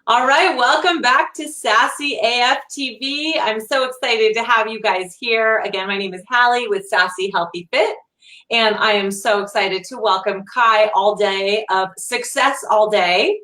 All right, welcome back to Sassy AF TV. I'm so excited to have you guys here. Again, my name is Hallie with Sassy Healthy Fit, and I am so excited to welcome Kai Alday of Success Alday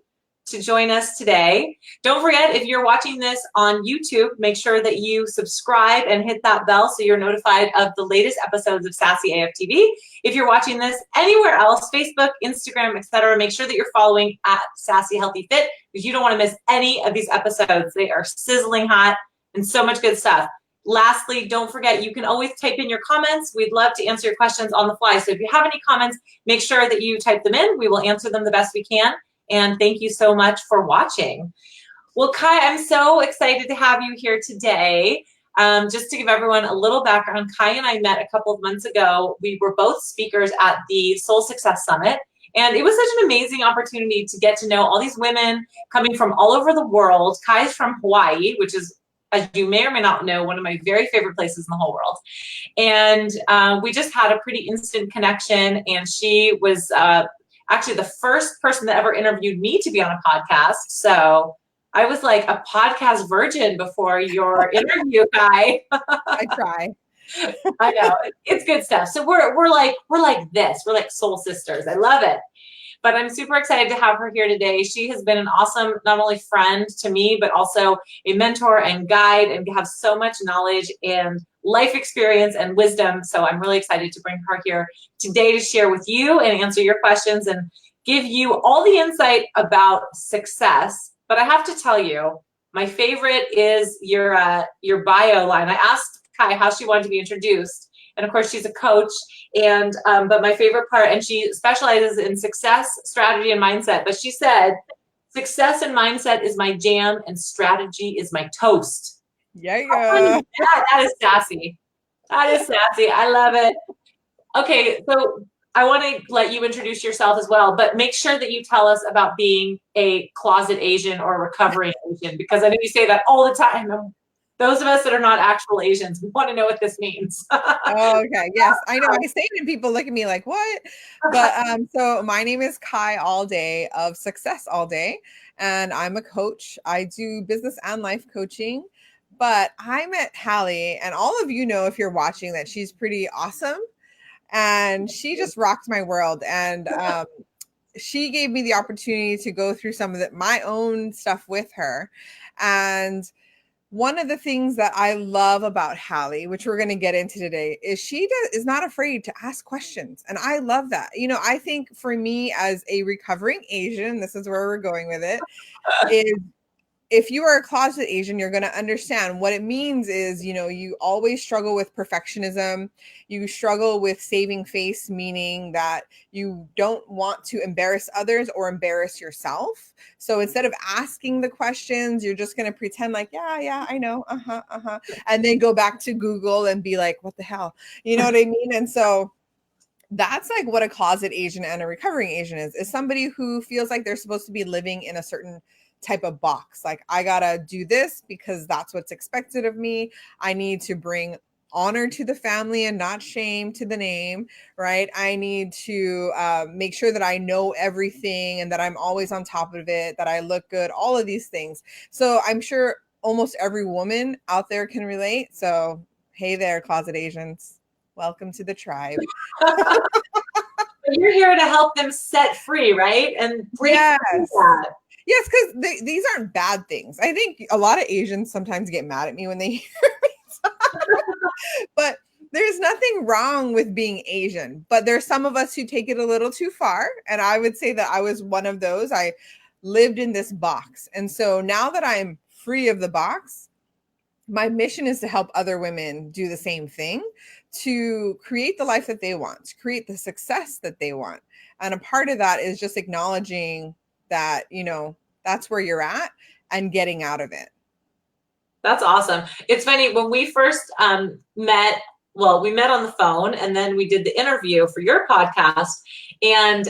to join us today. Don't forget, if you're watching this on YouTube, make sure that you subscribe and hit that bell so you're notified of the latest episodes of Sassy AF TV. If you're watching this anywhere else, Facebook, Instagram, etc., make sure that you're following at Sassy Healthy Fit because you don't want to miss any of these episodes. They are sizzling hot and so much good stuff. Lastly, don't forget, you can always type in your comments. We'd love to answer your questions on the fly. So if you have any comments, make sure that you type them in. We will answer them the best we can. And thank you so much for watching. Well, Kai, I'm so excited to have you here today. Just to give everyone a little background, Kai and I met a couple of months ago. We were both speakers at the Soul Success Summit. And it was such an amazing opportunity to get to know all these women coming from all over the world. Kai's from Hawaii, which is, as you may or may not know, one of my very favorite places in the whole world. And we just had a pretty instant connection. And she was actually the first person that ever interviewed me to be on a podcast. So I was like a podcast virgin before your interview, Kai. I try. I know, it's good stuff. So we're like this. We're like soul sisters. I love it. But I'm super excited to have her here today. She has been an awesome, not only friend to me, but also a mentor and guide, and have so much knowledge and life experience and wisdom. So I'm really excited to bring her here today to share with you and answer your questions and give you all the insight about success. But I have to tell you, my favorite is your bio line. I asked Kai how she wanted to be introduced. And of course, she's a coach. And but my favorite part, and she specializes in success, strategy, and mindset. But she said, success and mindset is my jam, and strategy is my toast. Yeah. That is sassy. That is sassy. I love it. Okay, so I want to let you introduce yourself as well, but make sure that you tell us about being a closet Asian or a recovering Asian, because I know you say that all the time. Those of us that are not actual Asians, we want to know what this means. Oh, okay. Yes, I know. I say it and people look at me like, what? But so my name is Kai Alday of Success Alday, and I'm a coach. I do business and life coaching. But I met Hallie, and all of you know, if you're watching, that she's pretty awesome. And she just rocked my world. And she gave me the opportunity to go through some of my own stuff with her. And one of the things that I love about Hallie, which we're going to get into today, is she is not afraid to ask questions. And I love that. You know, I think for me as a recovering Asian, this is where we're going with it, is if you are a closet Asian, you're going to understand what it means is, you know, you always struggle with perfectionism. You struggle with saving face, meaning that you don't want to embarrass others or embarrass yourself. So instead of asking the questions, you're just going to pretend like, yeah, I know. And then go back to Google and be like, what the hell? You know what I mean? And so that's like what a closet Asian and a recovering Asian is somebody who feels like they're supposed to be living in a certain type of box. Like, I gotta do this because that's what's expected of me. I need to bring honor to the family and not shame to the name, right? I need to make sure that I know everything and that I'm always on top of it, that I look good, all of these things. So I'm sure almost every woman out there can relate. So hey there, closet Asians, welcome to the tribe. You're here to help them set free, right? And break that. Yes, because these aren't bad things. I think a lot of Asians sometimes get mad at me when they hear me talk. But there's nothing wrong with being Asian. But there's some of us who take it a little too far. And I would say that I was one of those. I lived in this box. And so now that I'm free of the box, my mission is to help other women do the same thing, to create the life that they want, to create the success that they want. And a part of that is just acknowledging that, you know, that's where you're at and getting out of it. That's awesome. It's funny, when we first met, well, we met on the phone and then we did the interview for your podcast. And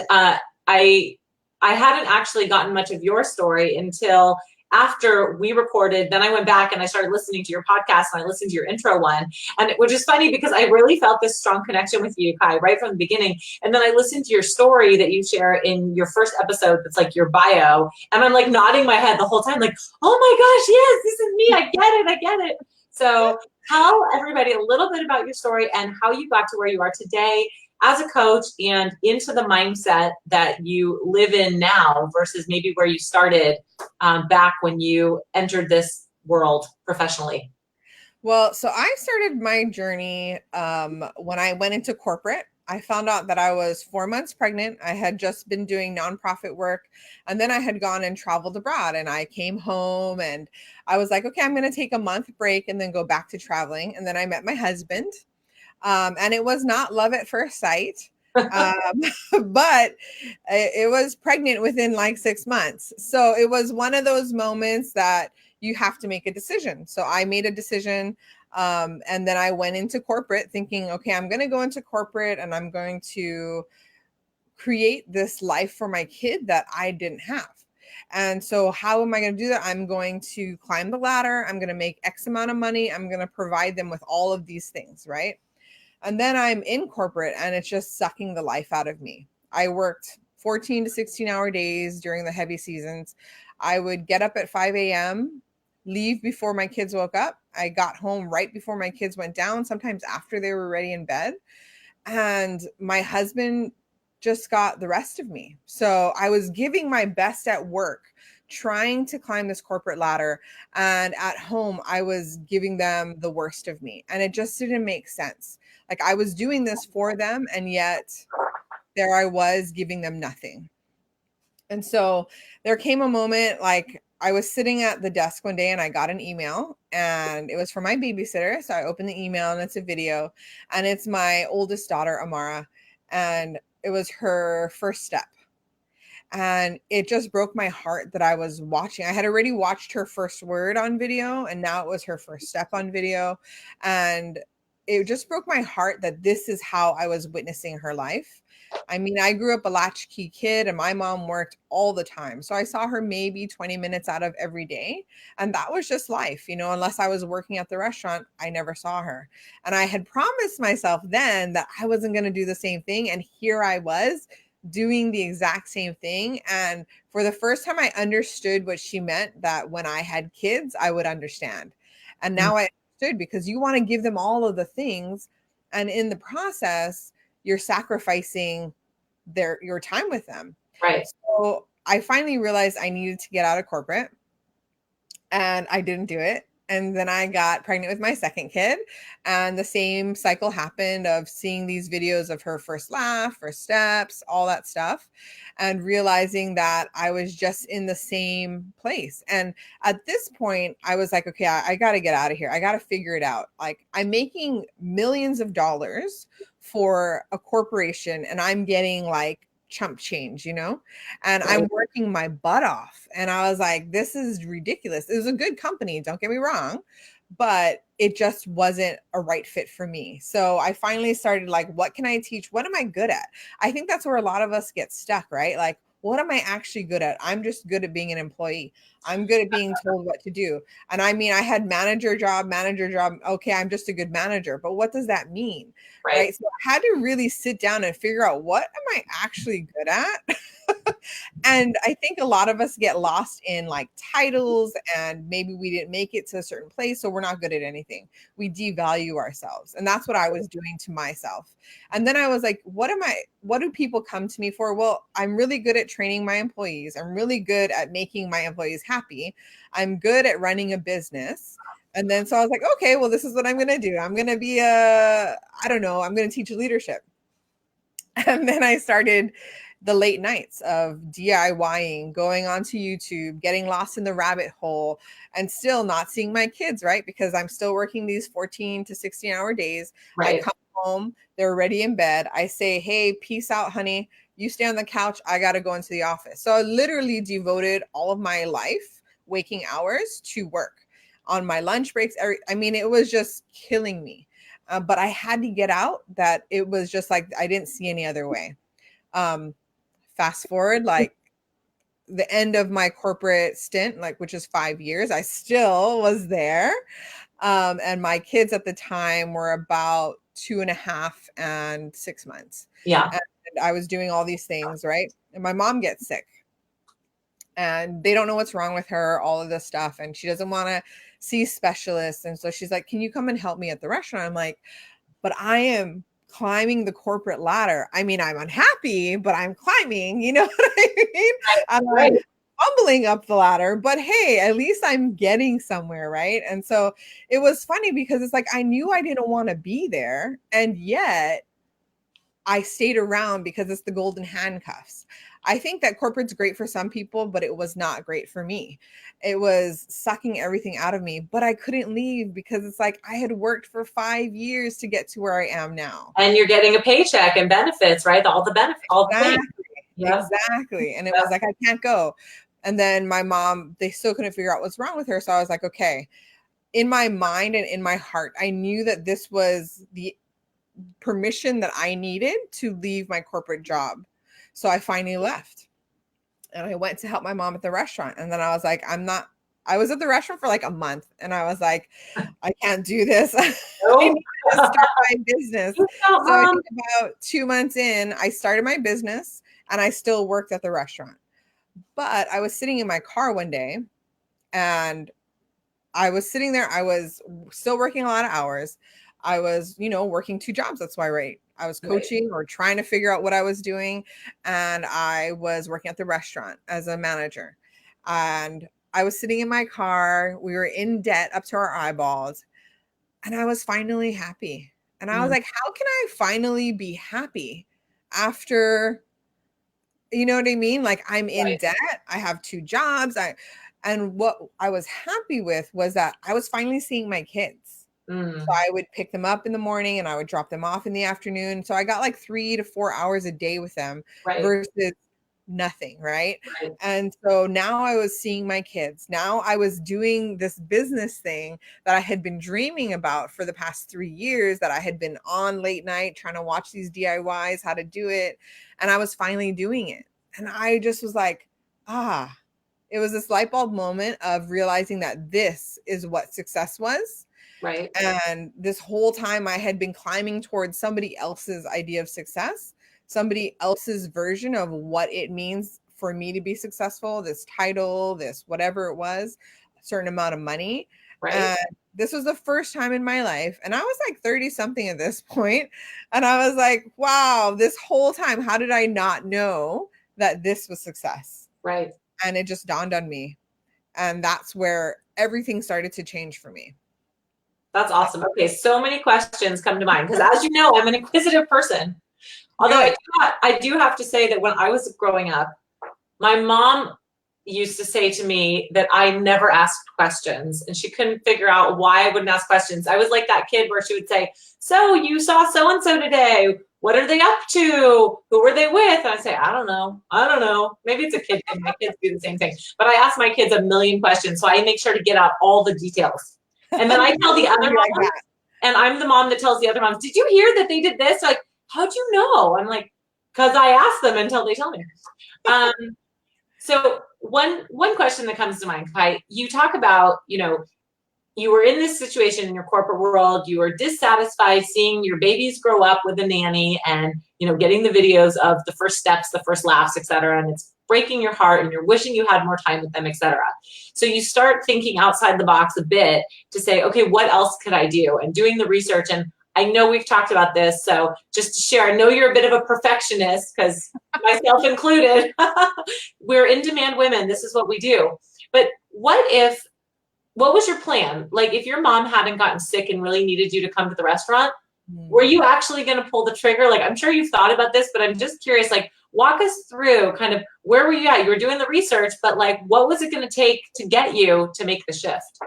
I hadn't actually gotten much of your story until after we recorded, then I went back and I started listening to your podcast and I listened to your intro one. And which is funny because I really felt this strong connection with you, Kai, right from the beginning. And then I listened to your story that you share in your first episode that's like your bio. And I'm like nodding my head the whole time, like, oh my gosh, yes, this is me. I get it. I get it. So tell everybody a little bit about your story and how you got to where you are today as a coach and into the mindset that you live in now versus maybe where you started back when you entered this world professionally. Well, so I started my journey when I went into corporate. I found out that I was 4 months pregnant. I had just been doing nonprofit work, and then I had gone and traveled abroad, and I came home and I was like, okay, I'm going to take a month break and then go back to traveling. And then I met my husband, and it was not love at first sight. But it was pregnant within like 6 months. So it was one of those moments that you have to make a decision. So I made a decision. And then I went into corporate thinking, okay, I'm going to go into corporate and I'm going to create this life for my kid that I didn't have. And so how am I going to do that? I'm going to climb the ladder. I'm going to make X amount of money. I'm going to provide them with all of these things, right? And then I'm in corporate and it's just sucking the life out of me. I worked 14 to 16-hour days during the heavy seasons. I would get up at 5 a.m., leave before my kids woke up. I got home right before my kids went down, sometimes after they were ready in bed. And my husband just got the rest of me. So I was giving my best at work, trying to climb this corporate ladder. And at home, I was giving them the worst of me. And it just didn't make sense. Like I was doing this for them, and yet there I was giving them nothing. And so there came a moment, like I was sitting at the desk one day and I got an email and it was from my babysitter. So I opened the email and it's a video and it's my oldest daughter, Amara. And it was her first step. And it just broke my heart that I was watching. I had already watched her first word on video and now it was her first step on video. And it just broke my heart that this is how I was witnessing her life. I mean, I grew up a latchkey kid and my mom worked all the time. So I saw her maybe 20 minutes out of every day. And that was just life, you know, unless I was working at the restaurant, I never saw her. And I had promised myself then that I wasn't going to do the same thing. And here I was doing the exact same thing. And for the first time, I understood what she meant, that when I had kids, I would understand. And now I understood, because you want to give them all of the things. And in the process, you're sacrificing your time with them. Right. So I finally realized I needed to get out of corporate and I didn't do it. And then I got pregnant with my second kid and the same cycle happened of seeing these videos of her first laugh, first steps, all that stuff, and realizing that I was just in the same place. And at this point, I was like, okay, I got to get out of here. I got to figure it out. Like I'm making millions of dollars for a corporation and I'm getting like chump change, you know, and I'm working my butt off. And I was like, this is ridiculous. It was a good company, don't get me wrong, but it just wasn't a right fit for me. So I finally started like, what can I teach? What am I good at? I think that's where a lot of us get stuck, right? Like, what am I actually good at? I'm just good at being an employee. I'm good at being told what to do. And I mean, I had manager job. Okay, I'm just a good manager. But what does that mean? Right. So I had to really sit down and figure out, what am I actually good at? And I think a lot of us get lost in like titles and maybe we didn't make it to a certain place, so we're not good at anything. We devalue ourselves. And that's what I was doing to myself. And then I was like, what do people come to me for? Well, I'm really good at training my employees. I'm really good at making my employees happy. I'm good at running a business. And then so I was like, okay, well, this is what I'm going to do. I'm going to be I'm going to teach leadership. And then I started the late nights of DIYing, going onto YouTube, getting lost in the rabbit hole, and still not seeing my kids, right? Because I'm still working these 14 to 16-hour days. Right. I come home, they're already in bed. I say, hey, peace out, honey. You stay on the couch. I got to go into the office. So I literally devoted all of my life, waking hours, to work. On my lunch breaks, I mean, it was just killing me. But I had to get out. That it was just like, I didn't see any other way. Fast forward like the end of my corporate stint, like, which is 5 years, I still was there. And my kids at the time were about 2.5 and 6 months. Yeah. And I was doing all these things, right? And my mom gets sick and they don't know what's wrong with her, all of this stuff. And she doesn't want to see specialists. And so she's like, can you come and help me at the restaurant? I'm like, but I am climbing the corporate ladder. I mean, I'm unhappy, but I'm climbing, you know what I mean? And I'm fumbling up the ladder, but hey, at least I'm getting somewhere, right? And so it was funny because it's like, I knew I didn't want to be there. And yet I stayed around because it's the golden handcuffs. I think that corporate's great for some people, but it was not great for me. It was sucking everything out of me, but I couldn't leave because it's like I had worked for 5 years to get to where I am now. And you're getting a paycheck and benefits, right? All the benefits, all the things. Yep. Exactly. And it was like, I can't go. And then my mom, they still couldn't figure out what's wrong with her. So I was like, okay, in my mind and in my heart, I knew that this was the permission that I needed to leave my corporate job. So I finally left and I went to help my mom at the restaurant. And then I was like, I was at the restaurant for like a month and I was like, I can't do this. I need to start my business. So I think about 2 months in, I started my business and I still worked at the restaurant. But I was sitting in my car one day and I was sitting there. I was still working a lot of hours. I was, working 2 jobs. That's why, right? I was coaching or trying to figure out what I was doing. And I was working at the restaurant as a manager. And I was sitting in my car. We were in debt up to our eyeballs. And I was finally happy. And I was like, how can I finally be happy after, you know what I mean? Like I'm in debt. I have 2 jobs. And what I was happy with was that I was finally seeing my kids. So I would pick them up in the morning and I would drop them off in the afternoon. So I got like 3 to 4 hours a day with them versus nothing. Right. And so now I was seeing my kids. Now I was doing this business thing that I had been dreaming about for the past 3 years, that I had been on late night trying to watch these DIYs, how to do it. And I was finally doing it. And I just was like, it was this light bulb moment of realizing that this is what success was. Right. And this whole time I had been climbing towards somebody else's idea of success, somebody else's version of what it means for me to be successful, this title, this whatever it was, a certain amount of money. Right. And this was the first time in my life. And I was like 30 something at this point. And I was like, wow, this whole time, how did I not know that this was success? Right. And it just dawned on me. And that's where everything started to change for me. That's awesome. Okay, so many questions come to mind because, as you know, I'm an inquisitive person. Although I do have to say that when I was growing up, my mom used to say to me that I never asked questions, and she couldn't figure out why I wouldn't ask questions. I was like that kid where she would say, "So you saw so-and-so today. What are they up to? Who were they with?" And I say, I don't know. Maybe it's a kid thing. My kids do the same thing. But I ask my kids a million questions, so I make sure to get out all the details. And then I tell the other moms, and I'm the mom that tells the other moms, "Did you hear that they did this?" Like, how'd you know? I'm like, because I asked them until they tell me. So one question that comes to mind, Kai, you talk about, you were in this situation in your corporate world, you were dissatisfied seeing your babies grow up with a nanny and, getting the videos of the first steps, the first laughs, et cetera. And it's breaking your heart and you're wishing you had more time with them, et cetera. So you start thinking outside the box a bit to say, okay, what else could I do? And doing the research. And I know we've talked about this. So just to share, I know you're a bit of a perfectionist because myself included, we're in-demand women. This is what we do. But what was your plan? Like if your mom hadn't gotten sick and really needed you to come to the restaurant, were you actually going to pull the trigger? Like, I'm sure you've thought about this, but I'm just curious, like, walk us through kind of where were you at? You were doing the research, but like, what was it going to take to get you to make the shift?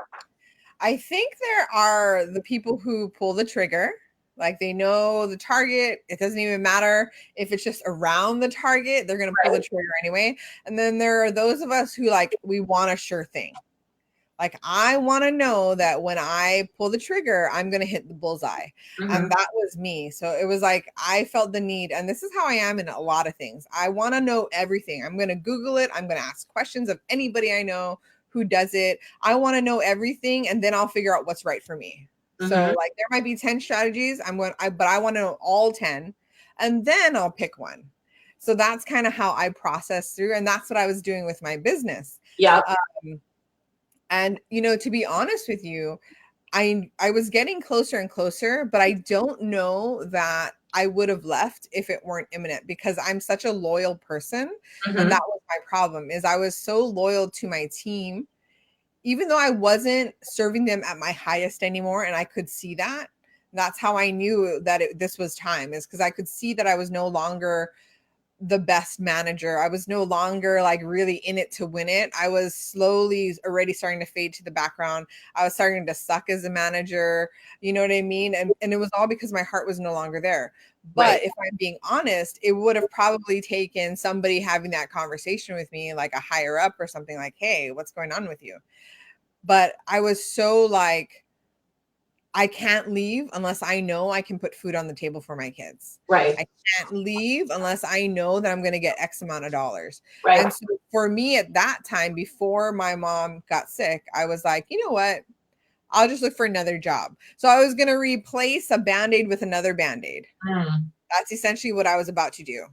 I think there are the people who pull the trigger, like they know the target. It doesn't even matter if it's just around the target, they're going to pull the trigger anyway. And then there are those of us who like, we want a sure thing. Like, I want to know that when I pull the trigger, I'm going to hit the bullseye. And that was me. So it was like, I felt the need. And this is how I am in a lot of things. I want to know everything. I'm going to Google it. I'm going to ask questions of anybody I know who does it. I want to know everything. And then I'll figure out what's right for me. So like, there might be 10 strategies. But I want to know all 10. And then I'll pick one. So that's kind of how I process through. And that's what I was doing with my business. Yeah. And, you know, to be honest with you, I was getting closer and closer, but I don't know that I would have left if it weren't imminent, because I'm such a loyal person. And that was my problem, is I was so loyal to my team, even though I wasn't serving them at my highest anymore. And I could see that. That's how I knew that this was time, is because I could see that I was no longer the best manager. I was no longer like really in it to win it. I was slowly already starting to fade to the background. I was starting to suck as a manager. You know what I mean? And it was all because my heart was no longer there. But if I'm being honest, it would have probably taken somebody having that conversation with me, like a higher up or something, like, hey, what's going on with you? But I was so like, I can't leave unless I know I can put food on the table for my kids. Right. I can't leave unless I know that I'm going to get X amount of dollars. Right. And so for me at that time, before my mom got sick, I was like, you know what? I'll just look for another job. So I was going to replace a Band-Aid with another Band-Aid. That's essentially what I was about to do.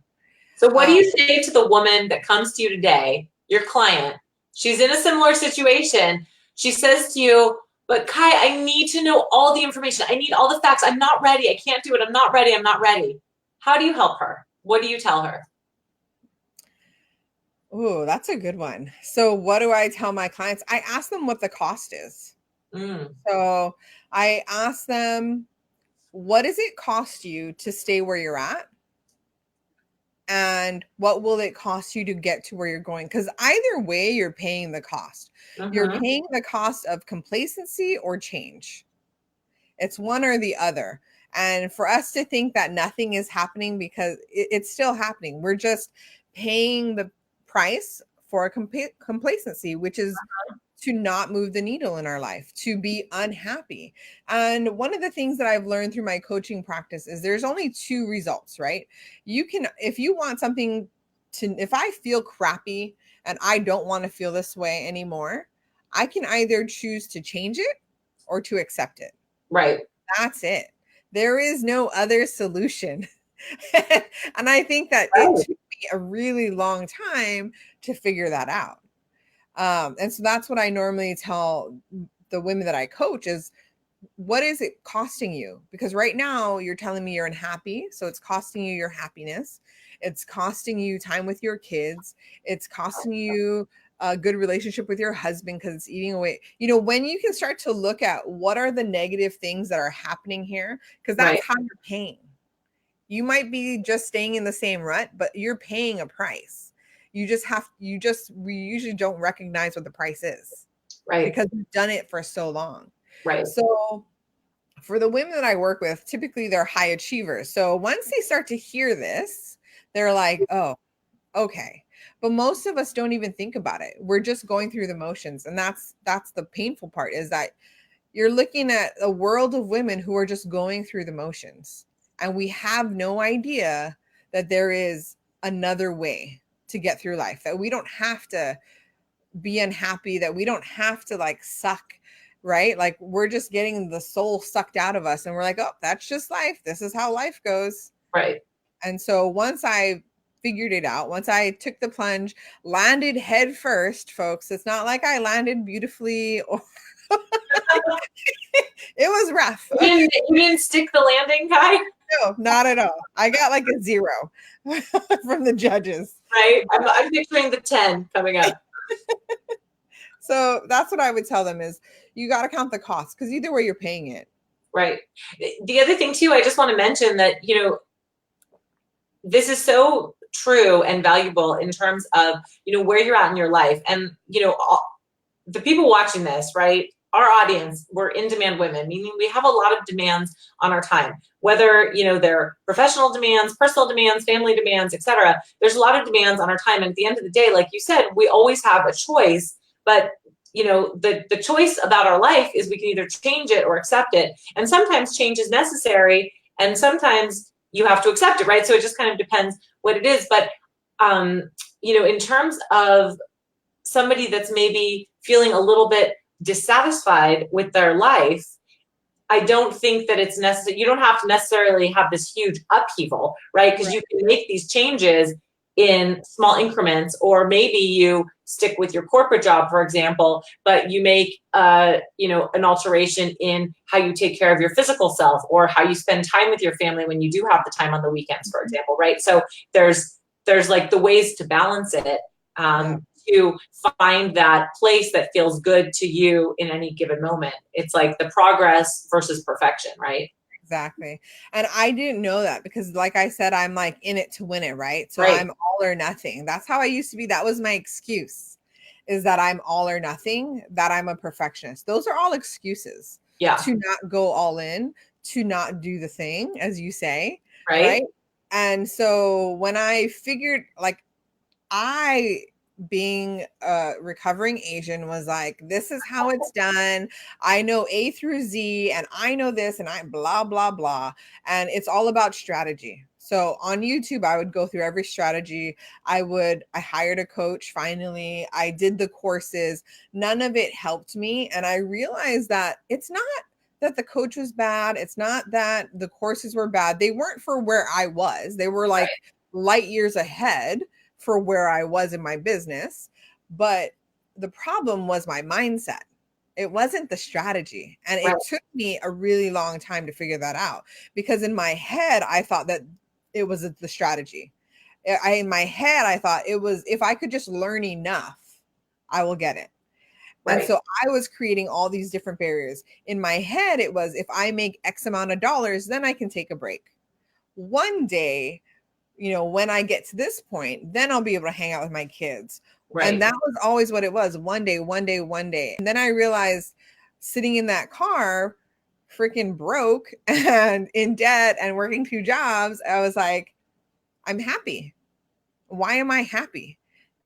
So what do you say to the woman that comes to you today, your client? She's in a similar situation. She says to you, but Kai, I need to know all the information. I need all the facts. I'm not ready. I can't do it. I'm not ready. I'm not ready. How do you help her? What do you tell her? Oh, that's a good one. So what do I tell my clients? I ask them what the cost is. So I ask them, what does it cost you to stay where you're at? And what will it cost you to get to where you're going? Because either way, you're paying the cost. You're paying the cost of complacency or change. It's one or the other. And for us to think that nothing is happening, because it's still happening. We're just paying the price for complacency, which is to not move the needle in our life, to be unhappy. And one of the things that I've learned through my coaching practice is there's only two results, right? You can, if you want something to, if I feel crappy and I don't want to feel this way anymore, I can either choose to change it or to accept it. Right. That's it. There is no other solution. And I think that it took me a really long time to figure that out. And so that's what I normally tell the women that I coach is, what is it costing you? Because right now you're telling me you're unhappy. So it's costing you your happiness. It's costing you time with your kids. It's costing you a good relationship with your husband because it's eating away. You know, when you can start to look at what are the negative things that are happening here, because that's how you're paying. You might be just staying in the same rut, but you're paying a price. We usually don't recognize what the price is. Right. Because we've done it for so long. Right. So for the women that I work with, typically they're high achievers. So once they start to hear this, they're like, oh, okay. But most of us don't even think about it. We're just going through the motions. And that's the painful part, is that you're looking at a world of women who are just going through the motions. And we have no idea that there is another way to get through life, that we don't have to be unhappy, that we don't have to like suck, right? Like we're just getting the soul sucked out of us and we're like, oh, that's just life. This is how life goes. Right. And so once I figured it out, once I took the plunge, landed head first, folks, it's not like I landed beautifully or it was rough. You didn't stick the landing, Kai? No, not at all. I got like a 0 from the judges. Right. I'm picturing the 10 coming up. So that's what I would tell them is you got to count the cost, because either way you're paying it. Right. The other thing too, I just want to mention that, you know, this is so true and valuable in terms of, you know, where you're at in your life. And, you know, the people watching this, right, our audience, we're in-demand women, meaning we have a lot of demands on our time, whether, you know, they're professional demands, personal demands, family demands, etc. There's a lot of demands on our time. And at the end of the day, like you said, we always have a choice, but you know, the choice about our life is we can either change it or accept it. And sometimes change is necessary, and sometimes you have to accept it, right? So it just kind of depends what it is. But, you know, in terms of somebody that's maybe feeling a little bit dissatisfied with their life, I don't think that it's necessary. You don't have to necessarily have this huge upheaval, right? Because you can make these changes in small increments, or maybe you stick with your corporate job, for example, but you make, you know, an alteration in how you take care of your physical self, or how you spend time with your family when you do have the time on the weekends, for example, right? So there's like the ways to balance it, to find that place that feels good to you in any given moment. It's like the progress versus perfection, right? Exactly. And I didn't know that because, like I said, I'm like in it to win it, right? So I'm all or nothing. That's how I used to be. That was my excuse, is that I'm all or nothing, that I'm a perfectionist. Those are all excuses to not go all in, to not do the thing, as you say, right? And so when I figured, like, being a recovering Asian was like, this is how it's done. I know A through Z, and I know this, and I blah, blah, blah. And it's all about strategy. So on YouTube, I would go through every strategy. I hired a coach. Finally, I did the courses. None of it helped me. And I realized that it's not that the coach was bad. It's not that the courses were bad. They weren't for where I was. They were like light years ahead for where I was in my business. But the problem was my mindset. It wasn't the strategy. And it took me a really long time to figure that out, because in my head, I thought that it was the strategy. In my head, I thought it was, if I could just learn enough, I will get it. And so I was creating all these different barriers. In my head, it was, if I make X amount of dollars, then I can take a break. One day, you know, when I get to this point, then I'll be able to hang out with my kids. And that was always what it was. One day, one day, one day. And then I realized, sitting in that car, freaking broke and in debt and working 2 jobs, I was like, I'm happy. Why am I happy?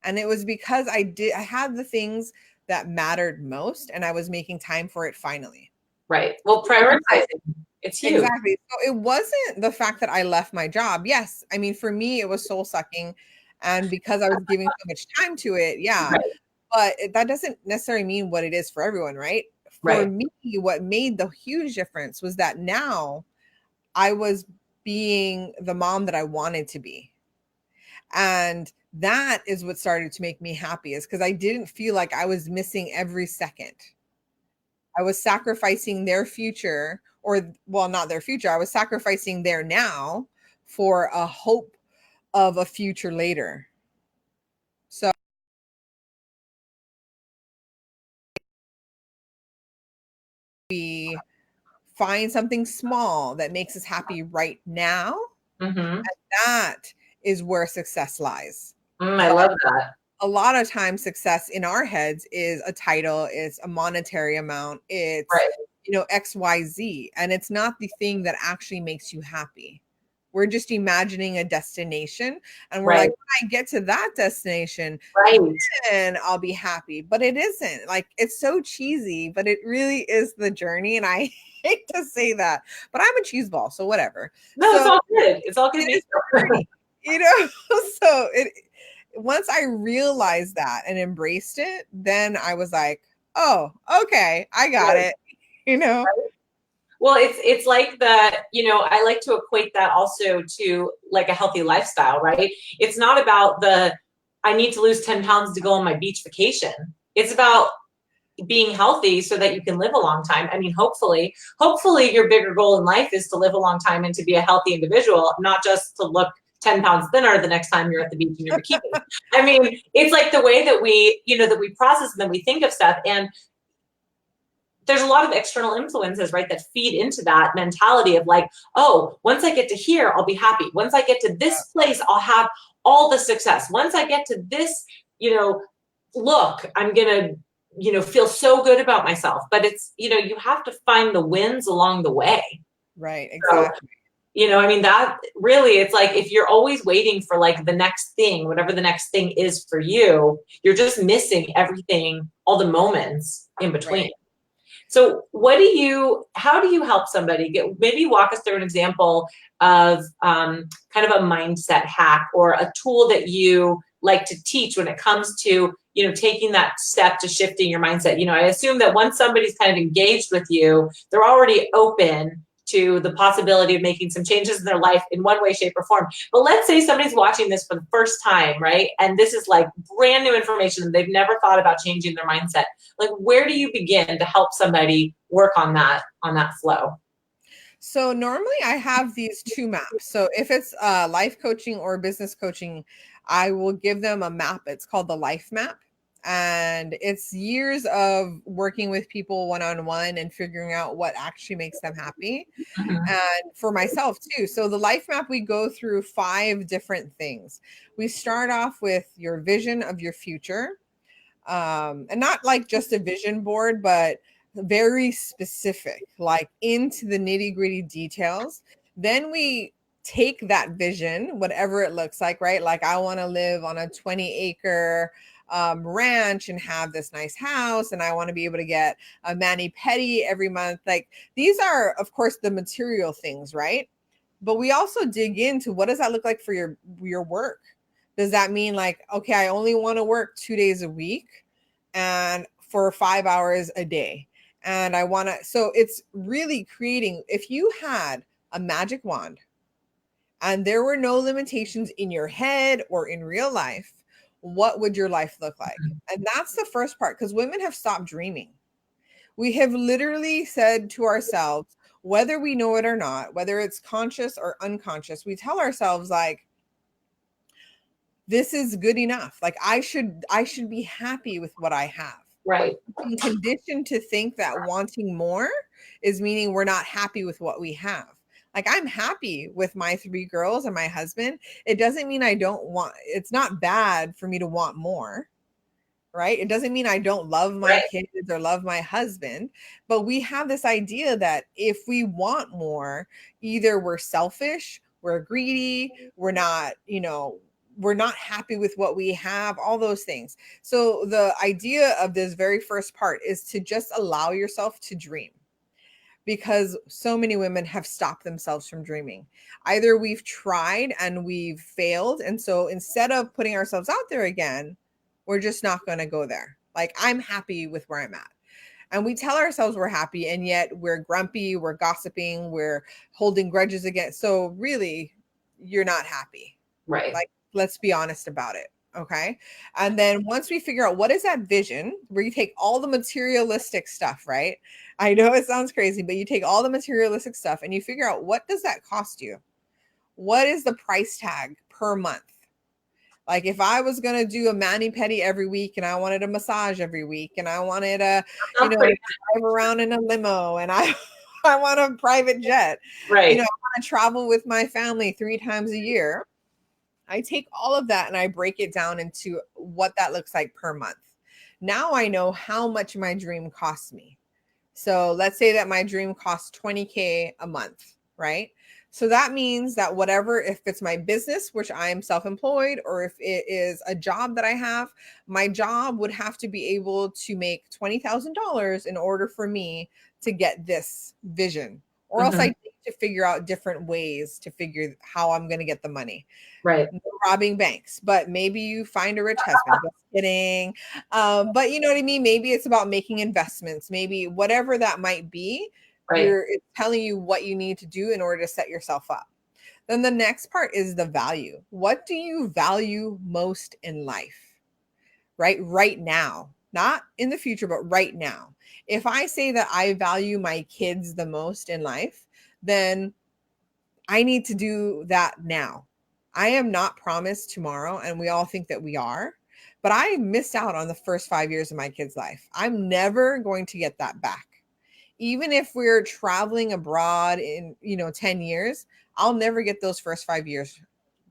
And it was because I had the things that mattered most, and I was making time for it finally. Well, prioritizing. It's huge. Exactly. So it wasn't the fact that I left my job. Yes. I mean, for me, it was soul sucking. And because I was giving so much time to it. Yeah. But that doesn't necessarily mean what it is for everyone, right? For me, what made the huge difference was that now I was being the mom that I wanted to be. And that is what started to make me happy, is because I didn't feel like I was missing every second. I was sacrificing their future, or, well, not their future. I was sacrificing their now for a hope of a future later. So we find something small that makes us happy right now. And that is where success lies. I love that. A lot of times success in our heads is a title, it's a monetary amount, it's, you know, XYZ. And it's not the thing that actually makes you happy. We're just imagining a destination, and we're like, when I get to that destination, then I'll be happy. But it isn't. Like, it's so cheesy, but it really is the journey. And I hate to say that, but I'm a cheese ball, so whatever. No, so, it's all good. It's all good. You know, so once I realized that and embraced it, then I was like, oh, okay, I got it. You know? Well, it's like that, you know, I like to equate that also to like a healthy lifestyle, right? It's not about I need to lose 10 pounds to go on my beach vacation. It's about being healthy so that you can live a long time. I mean, hopefully your bigger goal in life is to live a long time and to be a healthy individual, not just to look 10 pounds thinner the next time you're at the beach in your bikini. I mean, it's like the way that we, you know, that we process and that we think of stuff. And there's a lot of external influences, right, that feed into that mentality of like, oh, once I get to here, I'll be happy. Once I get to this place, I'll have all the success. Once I get to this, you know, look, I'm going to, you know, feel so good about myself. But it's, you know, you have to find the wins along the way. Right. Exactly. So, you know, I mean, that really, it's like, if you're always waiting for like the next thing, whatever the next thing is for you, you're just missing everything all the moments in between. Right. So how do you help somebody maybe walk us through an example of kind of a mindset hack or a tool that you like to teach when it comes to, taking that step to shifting your mindset? I assume that once somebody's kind of engaged with you, they're already open to the possibility of making some changes in their life in one way, shape, or form. But let's say somebody's watching this for the first time, right? And this is like brand new information. They've never thought about changing their mindset. Like, where do you begin to help somebody work on that flow? So normally I have these two maps. So if it's life coaching or business coaching, I will give them a map. It's called the life map. And it's years of working with people one-on-one and figuring out what actually makes them happy. Mhm. And for myself too. So the life map, we go through 5 different things. We start off with your vision of your future. And not like just a vision board, but very specific, like into the nitty-gritty details. Then we take that vision, whatever it looks like, right? Like I want to live on a 20-acre ranch and have this nice house, and I want to be able to get a mani-pedi every month. Like these are, of course, the material things, right? But we also dig into what does that look like for your work? Does that mean like, okay, I only want to work 2 days a week and for 5 hours a day? And I want to, so it's really creating, if you had a magic wand and there were no limitations in your head or in real life, what would your life look like? And that's the first part, because women have stopped dreaming. We have literally said to ourselves, whether we know it or not, whether it's conscious or unconscious, we tell ourselves like, this is good enough. Like I should be happy with what I have. Right. Being conditioned to think that wanting more is meaning we're not happy with what we have. Like I'm happy with my 3 girls and my husband. It doesn't mean I don't want, it's not bad for me to want more, right? It doesn't mean I don't love my Right. kids or love my husband, but we have this idea that if we want more, either we're selfish, we're greedy, we're not happy with what we have, all those things. So the idea of this very first part is to just allow yourself to dream, because so many women have stopped themselves from dreaming. Either we've tried and we've failed, and so instead of putting ourselves out there again, we're just not going to go there. Like I'm happy with where I'm at. And we tell ourselves we're happy, and yet we're grumpy, we're gossiping, we're holding grudges against. So really, you're not happy. Right. Like, let's be honest about it. Okay. And then once we figure out what is that vision, where you take all the materialistic stuff, right? I know it sounds crazy, but you take all the materialistic stuff and you figure out, what does that cost you? What is the price tag per month? Like if I was going to do a mani-pedi every week and I wanted a massage every week and I wanted to, Sounds pretty drive around in a limo and I want a private jet, right. I want to travel with my family 3 times a year. I take all of that and I break it down into what that looks like per month. Now I know how much my dream costs me. So let's say that my dream costs 20K a month, right? So that means that whatever, if it's my business, which I am self-employed, or if it is a job that I have, my job would have to be able to make $20,000 in order for me to get this vision, or else I Mhm. need to figure out different ways to figure how I'm going to get the money. Right. No robbing banks, but maybe you find a rich husband. Just kidding. But you know what I mean? Maybe it's about making investments, maybe whatever that might be. Right. It's telling you what you need to do in order to set yourself up. Then the next part is the value. What do you value most in life? Right now, not in the future, but right now. If I say that I value my kids the most in life, then I need to do that now. I am not promised tomorrow, and we all think that we are, but I missed out on the first 5 years of my kid's life. I'm never going to get that back. Even if we're traveling abroad in, 10 years, I'll never get those first 5 years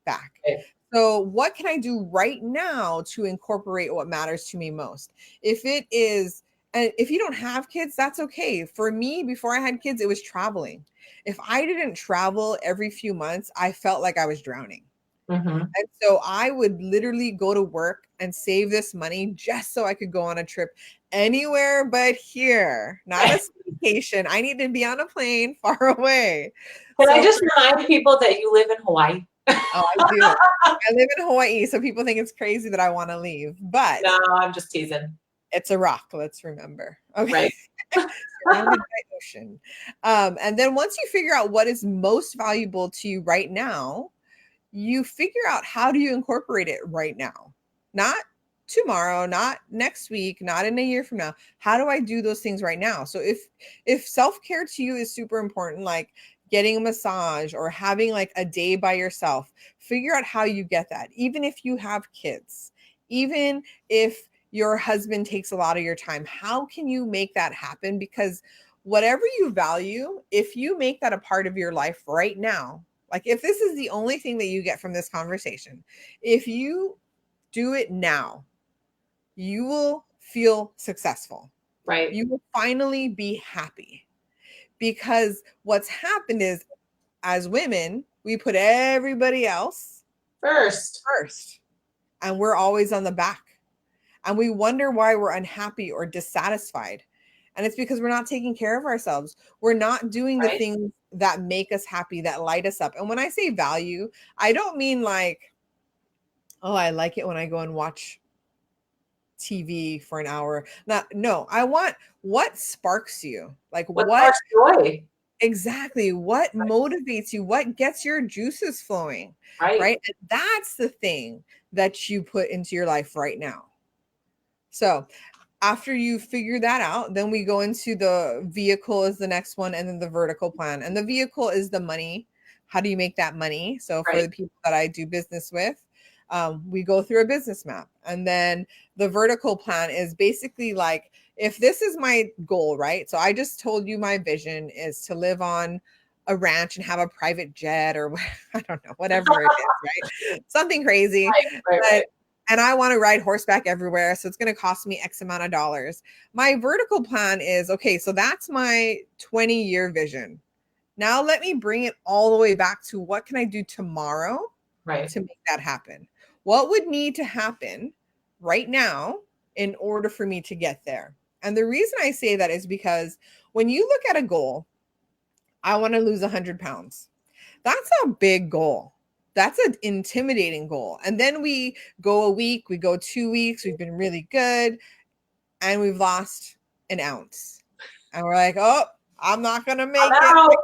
back. Right. So what can I do right now to incorporate what matters to me most? If it is, and if you don't have kids, that's okay. For me, before I had kids, it was traveling. If I didn't travel every few months, I felt like I was drowning. Mm-hmm. And so I would literally go to work and save this money just so I could go on a trip anywhere but here, not a vacation. I need to be on a plane far away. Can I So just remind people that you live in Hawaii? oh, I do. I live in Hawaii, so people think it's crazy that I want to leave, but No, I'm just teasing. it's a rock. Let's remember. Okay. Right. Surrounded by ocean. And then once you figure out what is most valuable to you right now, you figure out how do you incorporate it right now, not tomorrow, not next week, not in a year from now. How do I do those things right now? So if self-care to you is super important, like getting a massage or having like a day by yourself, figure out how you get that. Even if you have kids, even if your husband takes a lot of your time, how can you make that happen? Because whatever you value, if you make that a part of your life right now, like if this is the only thing that you get from this conversation, if you do it now, you will feel successful. Right. You will finally be happy. Because what's happened is, as women, we put everybody else First. and we're always on the back. And we wonder why we're unhappy or dissatisfied. And it's because we're not taking care of ourselves. We're not doing the Right. things that make us happy, that light us up. And when I say value, I don't mean like, oh, I like it when I go and watch TV for an hour. No, I want what sparks you. Like What what sparks joy? exactly, what Right. motivates you, what gets your juices flowing, Right. right? And that's the thing that you put into your life right now. So after you figure that out, then we go into the vehicle is the next one, and then the vertical plan. And the vehicle is the money. How do you make that money? So for Right. the people that I do business with, we go through a business map. And then the vertical plan is basically like, if this is my goal, right? So I just told you my vision is to live on a ranch and have a private jet, or I don't know, whatever it is, right? Something crazy. Right. And I want to ride horseback everywhere. So it's going to cost me X amount of dollars. My vertical plan is, okay, so that's my 20-year vision. Now let me bring it all the way back to what can I do tomorrow to make that happen? What would need to happen right now in order for me to get there? And the reason I say that is because when you look at a goal, I want to lose 100 pounds. That's a big goal. That's an intimidating goal. And then we go a week, we go 2 weeks, we've been really good, and we've lost an ounce. And we're like, oh, I'm not going to make it.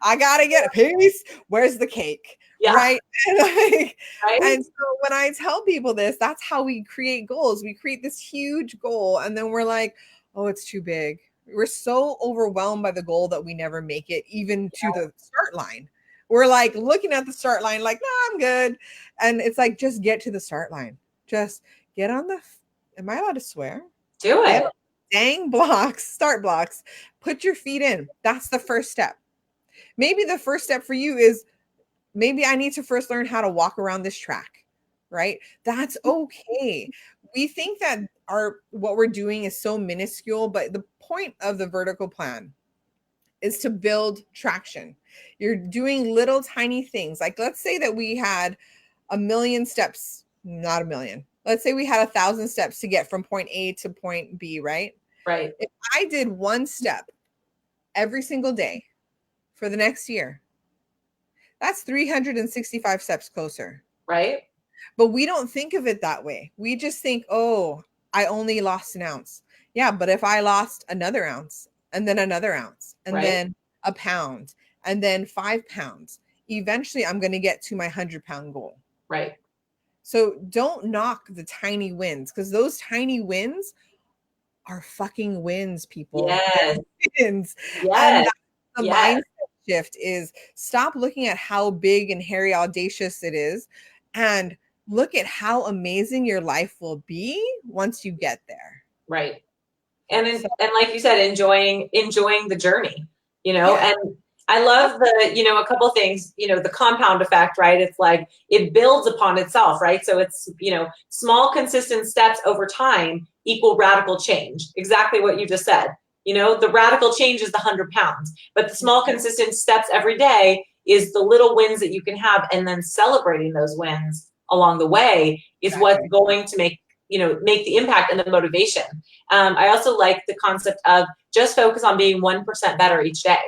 I got to get a piece. Where's the cake? Yeah. Right? Right. And so when I tell people this, that's how we create goals. We create this huge goal, and then we're like, oh, it's too big. We're so overwhelmed by the goal that we never make it even to the start line. We're like looking at the start line like, no, I'm good. And it's like, just get to the start line. Just get on the, am I allowed to swear? Do it. Dang blocks, start blocks. Put your feet in. That's the first step. Maybe the first step for you is, maybe I need to first learn how to walk around this track, right? That's okay. We think that what we're doing is so minuscule, but the point of the vertical plan is to build traction. You're doing little tiny things. Like let's say that we had 1,000,000 steps, not 1,000,000. Let's say we had 1,000 steps to get from point A to point B, right? Right. If I did one step every single day for the next year, that's 365 steps closer. Right. But we don't think of it that way. We just think, oh, I only lost an ounce. Yeah, but if I lost another ounce and then another ounce and then a pound and then 5 pounds, eventually I'm going to get to my 100-pound goal. Right. So don't knock the tiny wins, because those tiny wins are fucking wins, people. Yes. Wins. Yes. And the mindset shift is stop looking at how big and hairy audacious it is and look at how amazing your life will be once you get there. Right. And like you said, enjoying the journey, and I love a couple of things, the compound effect, right? It's like it builds upon itself, right? So it's, small, consistent steps over time equal radical change. Exactly what you just said. The radical change is the 100 pounds, but the small, consistent steps every day is the little wins that you can have, and then celebrating those wins along the way is what's going to make the impact and the motivation. I also like the concept of just focus on being 1% better each day.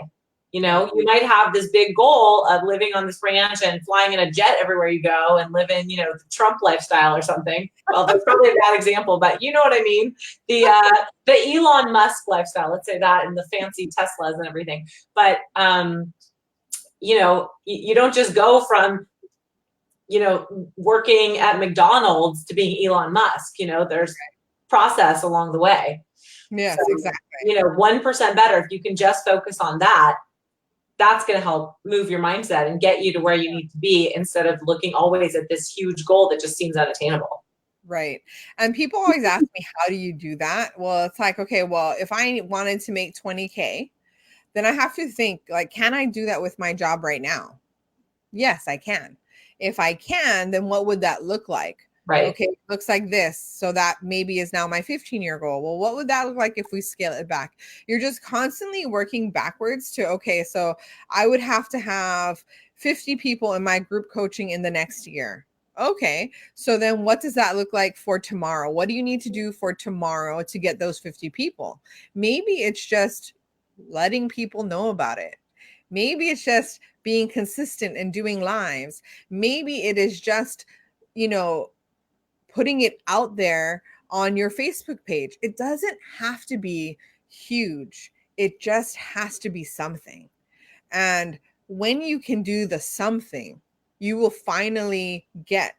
You might have this big goal of living on this ranch and flying in a jet everywhere you go and living, the Trump lifestyle or something. Well, that's probably a bad example, but you know what I mean? The Elon Musk lifestyle, let's say that, and the fancy Teslas and everything. But, you don't just go from, working at McDonald's to being Elon Musk. There's process along the way. Yes, so, exactly. 1% better. If you can just focus on that, that's going to help move your mindset and get you to where you need to be, instead of looking always at this huge goal that just seems unattainable. Right. And people always ask me, how do you do that? Well, it's like, okay, well, if I wanted to make 20K, then I have to think, like, can I do that with my job right now? Yes, I can. If I can, then what would that look like? Right. Okay, it looks like this. So that maybe is now my 15-year goal. Well, what would that look like if we scale it back? You're just constantly working backwards to, okay, so I would have to have 50 people in my group coaching in the next year. Okay, so then what does that look like for tomorrow? What do you need to do for tomorrow to get those 50 people? Maybe it's just letting people know about it. Maybe it's just being consistent and doing lives. Maybe it is just, putting it out there on your Facebook page. It doesn't have to be huge. It just has to be something. And when you can do the something, you will finally get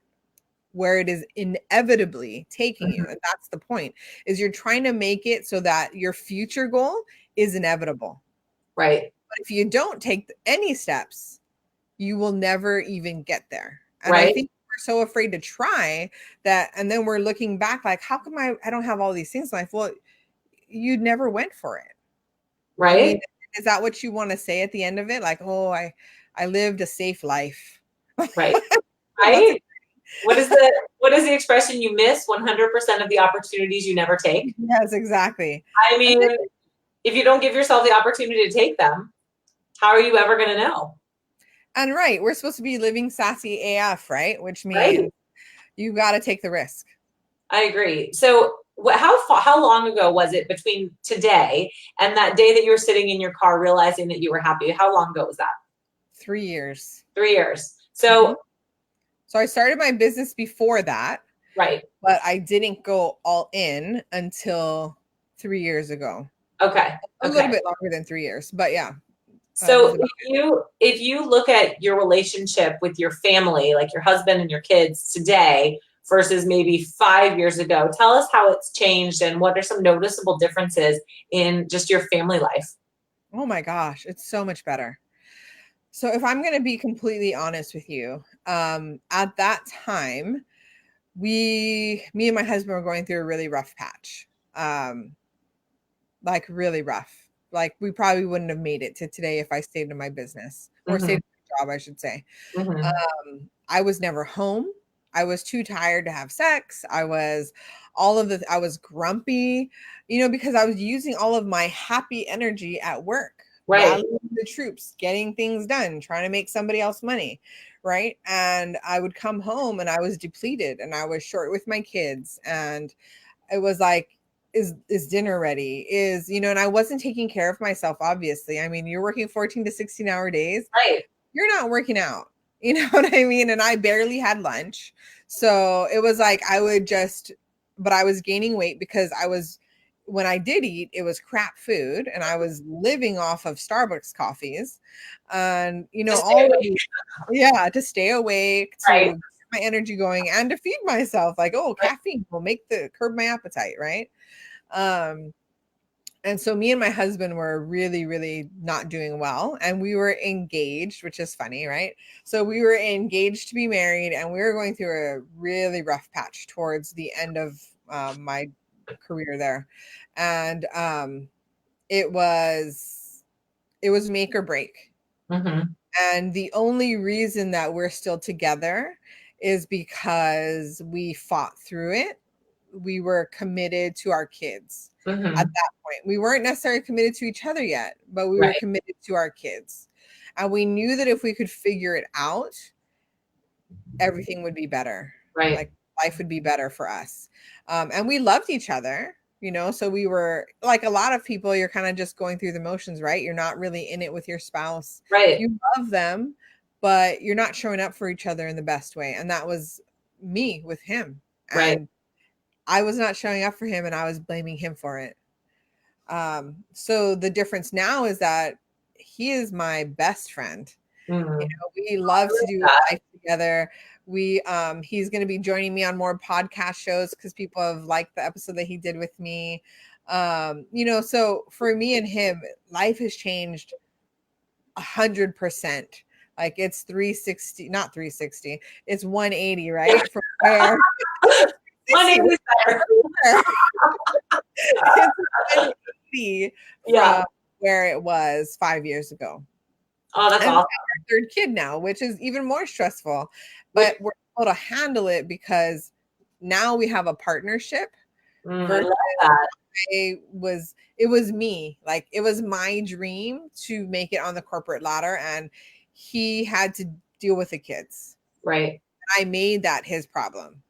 where it is inevitably taking you. And that's the point, is you're trying to make it so that your future goal is inevitable. Right. But if you don't take any steps, you will never even get there. And right. I think we're so afraid to try that. And then we're looking back like, how come I don't have all these things in life? Well, you never went for it. Right. I mean, is that what you want to say at the end of it? Like, oh, I lived a safe life. Right. Right. What is the expression? You miss 100% of the opportunities you never take. Yes, exactly. I mean, if you don't give yourself the opportunity to take them, how are you ever going to know? And right, we're supposed to be living sassy AF, right? Which means you got to take the risk. I agree. So how long ago was it between today and that day that you were sitting in your car realizing that you were happy? How long ago was that? 3 years. 3 years. So, so I started my business before that. Right. But I didn't go all in until 3 years ago. Okay. A little bit longer than 3 years, but yeah. So if you look at your relationship with your family, like your husband and your kids today versus maybe 5 years ago, tell us how it's changed and what are some noticeable differences in just your family life? Oh my gosh, it's so much better. So if I'm going to be completely honest with you, at that time, me and my husband were going through a really rough patch. Like really rough. Like we probably wouldn't have made it to today if I stayed in my business or stayed in my job, I should say. I was never home. I was too tired to have sex. I was grumpy, because I was using all of my happy energy at work, rallying the troops, getting things done, trying to make somebody else money. Right. And I would come home and I was depleted and I was short with my kids. And it was like, is dinner ready? And I wasn't taking care of myself, obviously. I mean, you're working 14 to 16-hour days. Right. You're not working out. You know what I mean? And I barely had lunch. So it was like, but I was gaining weight because when I did eat, it was crap food and I was living off of Starbucks coffees and, to stay awake, to get my energy going and to feed myself like, caffeine will curb my appetite. Right. And so me and my husband were really, really not doing well. And we were engaged, which is funny, right? So we were engaged to be married and we were going through a really rough patch towards the end of my career there. And it was make or break. And the only reason that we're still together is because we fought through it. We were committed to our kids at that point. We weren't necessarily committed to each other yet, but we were committed to our kids. And we knew that if we could figure it out, everything would be better. Right. Like life would be better for us. And we loved each other, you know, so we were like a lot of people, you're kind of just going through the motions, right? You're not really in it with your spouse. Right. You love them, but you're not showing up for each other in the best way. And that was me with him. Right. And I was not showing up for him and I was blaming him for it. So the difference now is that he is my best friend. Mm-hmm. You know, we love to do life together. He's going to be joining me on more podcast shows because people have liked the episode that he did with me. You know, so for me and him, life has changed 100%. Like it's 360, not 360. It's 180, right? From where 180 it's 180 from where it was 5 years ago. Oh, that's awesome. Our third kid now, which is even more stressful, but we're able to handle it because now we have a partnership. I love that. It was me, like it was my dream to make it on the corporate ladder, and he had to deal with the kids. Right. I made that his problem.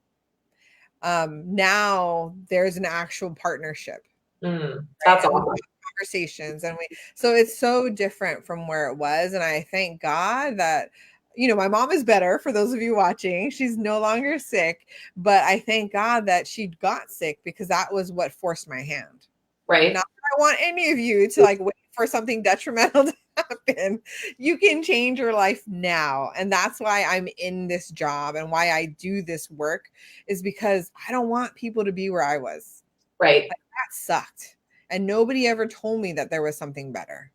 Now there's an actual partnership. That's awesome. Conversations, and so it's so different from where it was. And I thank God that, you know, my mom is better. For those of you watching, she's no longer sick, but I thank God that she got sick because that was what forced my hand. Right. Not that I want any of you to like wait for something detrimental to happen. You can change your life now. And that's why I'm in this job and why I do this work, is because I don't want people to be where I was. Right. Like, that sucked. And nobody ever told me that there was something better.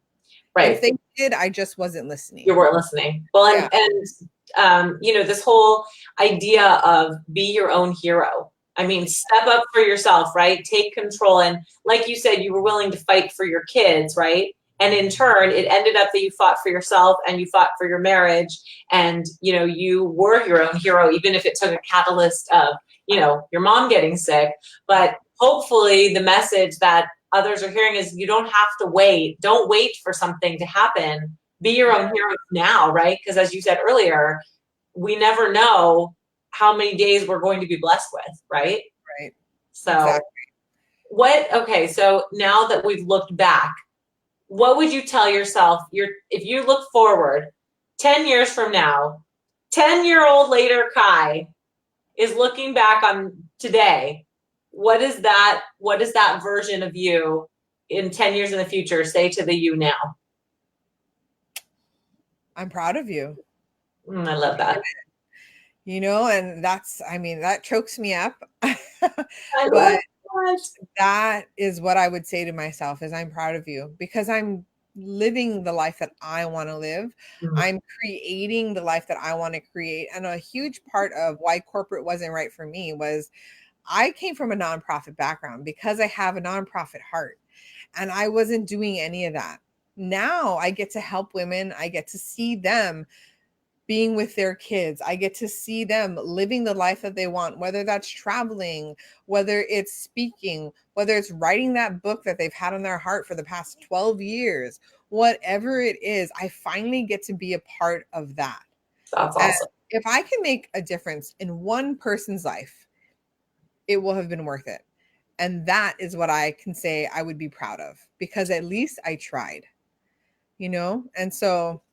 Right. If they did, I just wasn't listening. You weren't listening. Well, and you know, this whole idea of be your own hero. I mean, step up for yourself, right? Take control. And like you said, you were willing to fight for your kids, right? And in turn, it ended up that you fought for yourself and you fought for your marriage. And, you know, you were your own hero, even if it took a catalyst of, you know, your mom getting sick. But hopefully the message that others are hearing is you don't have to wait. Don't wait for something to happen. Be your own hero now, right? Because as you said earlier, we never know how many days we're going to be blessed with, right? Right. So okay, so now that we've looked back, what would you tell yourself if you look forward 10 years from now, 10-year-old later Kai is looking back on today? What is that version of you in 10 years in the future say to the you now? I'm proud of you. I love that. You know, and that's, I mean, that chokes me up. But that is what I would say to myself, is I'm proud of you because I'm living the life that I want to live. I'm creating the life that I want to create. And a huge part of why corporate wasn't right for me was I came from a nonprofit background because I have a nonprofit heart, and I wasn't doing any of that. Now I get to help women. I get to see them being with their kids. I get to see them living the life that they want, whether that's traveling, whether it's speaking, whether it's writing that book that they've had on their heart for the past 12 years, whatever it is, I finally get to be a part of that. That's awesome. And if I can make a difference in one person's life, it will have been worth it. And that is what I can say I would be proud of, because at least I tried, you know? And so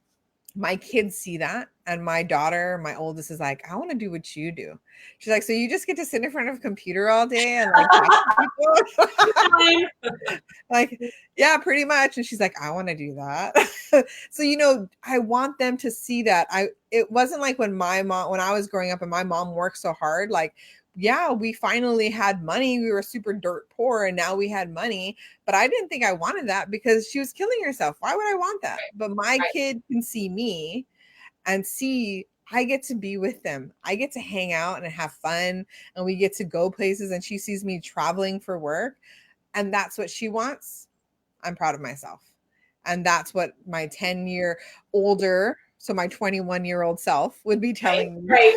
my kids see that. And my daughter, my oldest, is like, I want to do what you do. She's like, so you just get to sit in front of a computer all day and like talk to people? Like, yeah, pretty much. And she's like, I want to do that. So, you know, I want them to see that. It wasn't like when I was growing up and my mom worked so hard, like, yeah, we finally had money. We were super dirt poor and now we had money, but I didn't think I wanted that because she was killing herself. Why would I want that? But my kid can see me and see I get to be with them. I get to hang out and have fun, and we get to go places, and she sees me traveling for work, and that's what she wants. I'm proud of myself. And that's what my 10-year older, so my 21-year-old self would be telling me.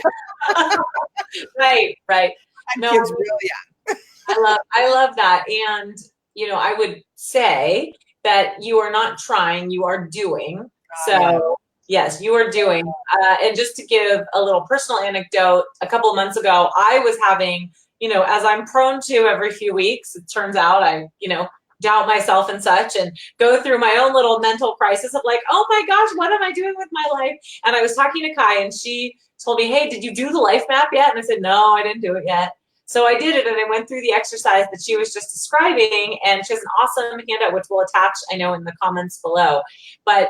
Right. Right. No, kids really young. I love that. And, you know, I would say that you are not trying, you are doing. So Yes, you are doing. And just to give a little personal anecdote, a couple of months ago, I was having, as I'm prone to every few weeks, it turns out I, doubt myself and such and go through my own little mental crisis of like, oh my gosh, what am I doing with my life? And I was talking to Kai and she told me, hey, did you do the life map yet? And I said, no, I didn't do it yet. So I did it and I went through the exercise that she was just describing, and she has an awesome handout, which we'll attach, I know, in the comments below. But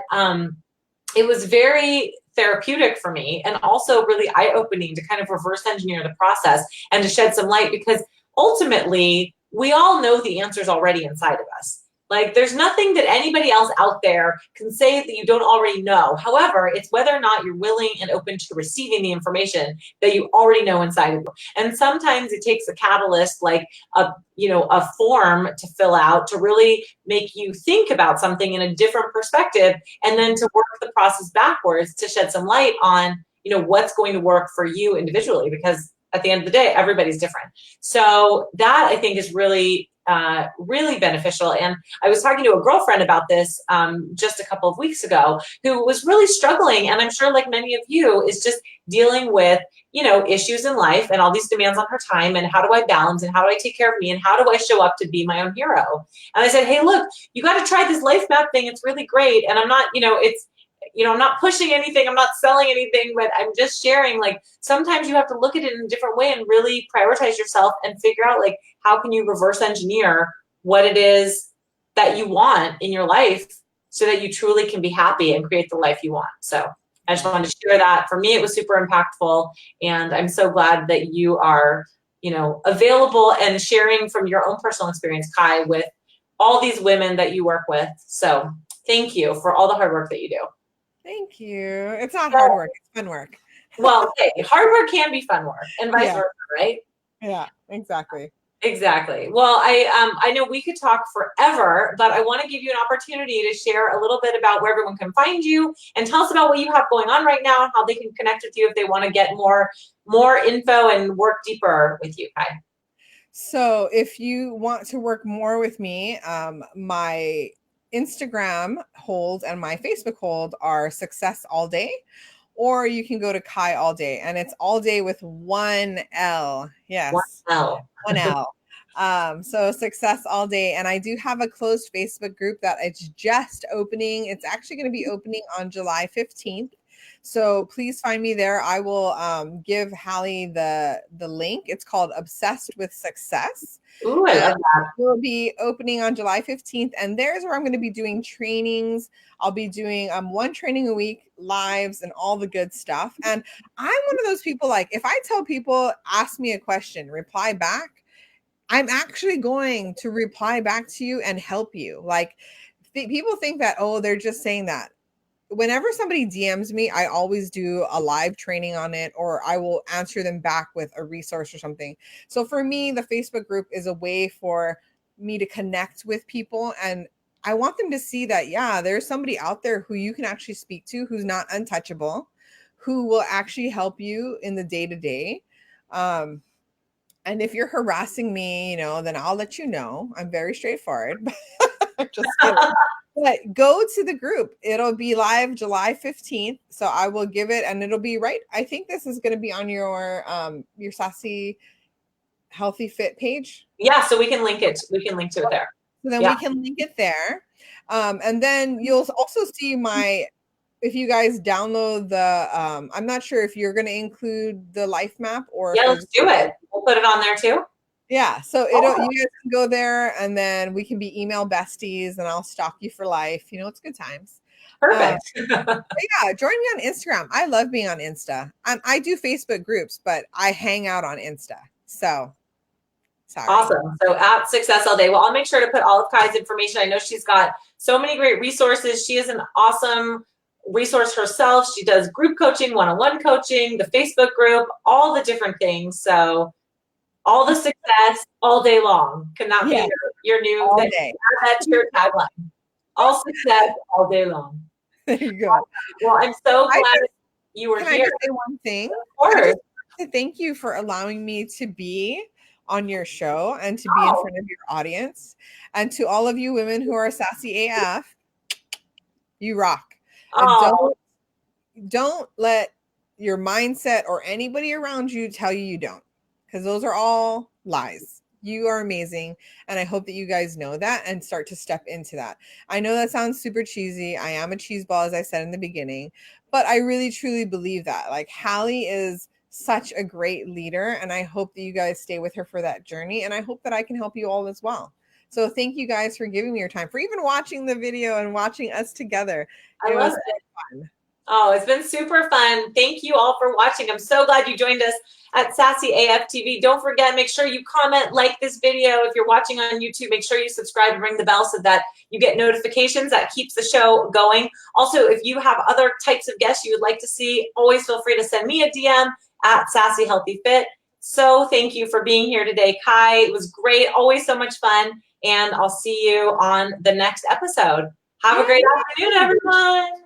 it was very therapeutic for me and also really eye-opening to kind of reverse engineer the process and to shed some light, because ultimately we all know the answers already inside of us. Like there's nothing that anybody else out there can say that you don't already know. However, it's whether or not you're willing and open to receiving the information that you already know inside of you. And sometimes it takes a catalyst like a form to fill out to really make you think about something in a different perspective, and then to work the process backwards to shed some light on, what's going to work for you individually, because at the end of the day, everybody's different. So that I think is really really beneficial. And I was talking to a girlfriend about this just a couple of weeks ago, who was really struggling, and I'm sure like many of you, is just dealing with issues in life and all these demands on her time, and how do I balance, and how do I take care of me, and how do I show up to be my own hero. And I said, hey, look, you got to try this life map thing. It's really great. And I'm not, I'm not pushing anything, I'm not selling anything, but I'm just sharing, like, sometimes you have to look at it in a different way and really prioritize yourself and figure out, like, how can you reverse engineer what it is that you want in your life so that you truly can be happy and create the life you want. So I just wanted to share that. For me, it was super impactful, and I'm so glad that you are, available and sharing from your own personal experience, Kai, with all these women that you work with. So thank you for all the hard work that you do. Thank you. It's not hard work. It's fun work. Well, okay, hard work can be fun work, and vice versa, right? Yeah, exactly. Exactly. Well, I know we could talk forever, but I want to give you an opportunity to share a little bit about where everyone can find you, and tell us about what you have going on right now and how they can connect with you if they want to get more info and work deeper with you, Kai. So if you want to work more with me, my Instagram hold and my Facebook hold are Success Alday, or you can go to Kai Alday, and it's Alday with one L. Yes. One L. One L. So Success Alday. And I do have a closed Facebook group that it's just opening. It's actually going to be opening on July 15th. So please find me there. I will give Hallie the link. It's called Obsessed with Success. Ooh, I love that. We'll be opening on July 15th. And there's where I'm going to be doing trainings. I'll be doing one training a week, lives, and all the good stuff. And I'm one of those people, like, if I tell people, ask me a question, reply back, I'm actually going to reply back to you and help you. Like, people think that, oh, they're just saying that. Whenever somebody DMs me, I always do a live training on it, or I will answer them back with a resource or something. So for me, the Facebook group is a way for me to connect with people. And I want them to see that, yeah, there's somebody out there who you can actually speak to, who's not untouchable, who will actually help you in the day-to-day. And if you're harassing me, then I'll let you know. I'm very straightforward. Just kidding. But go to the group. It'll be live July 15th. So I will give it, and it'll be right. I think this is going to be on your Sassy Healthy Fit page. Yeah, so we can link it. We can link to it there. So then we can link it there. And then you'll also see if you guys download the, I'm not sure if you're going to include the life map or. Yeah, let's do it. We'll put it on there too. Yeah, so you guys can go there, and then we can be email besties, and I'll stalk you for life. It's good times. Perfect. Yeah, join me on Instagram. I love being on Insta. I do Facebook groups, but I hang out on Insta. So, sorry. Awesome. So at Success Alday, well, I'll make sure to put all of Kai's information. I know she's got so many great resources. She is an awesome resource herself. She does group coaching, one-on-one coaching, the Facebook group, all the different things. So all the success all day long. Can that be your new all day? That's your tagline. All success all day long. There you go. Well, I'm so glad you were here. Can I just say one thing? Of course. Thank you for allowing me to be on your show and to be in front of your audience. And to all of you women who are Sassy AF, you rock. And don't let your mindset or anybody around you tell you you don't, because those are all lies. You are amazing. And I hope that you guys know that and start to step into that. I know that sounds super cheesy. I am a cheese ball, as I said in the beginning, but I really truly believe that. Like, Hallie is such a great leader, and I hope that you guys stay with her for that journey. And I hope that I can help you all as well. So thank you guys for giving me your time, for even watching the video and watching us together. I It love was it. fun. Oh, it's been super fun. Thank you all for watching. I'm so glad you joined us at Sassy AF TV. Don't forget, make sure you comment, like this video. If you're watching on YouTube, make sure you subscribe and ring the bell so that you get notifications. That keeps the show going. Also, if you have other types of guests you would like to see, always feel free to send me a DM at Sassy Healthy Fit. So thank you for being here today, Kai. It was great. Always so much fun. And I'll see you on the next episode. Have a great afternoon, everyone.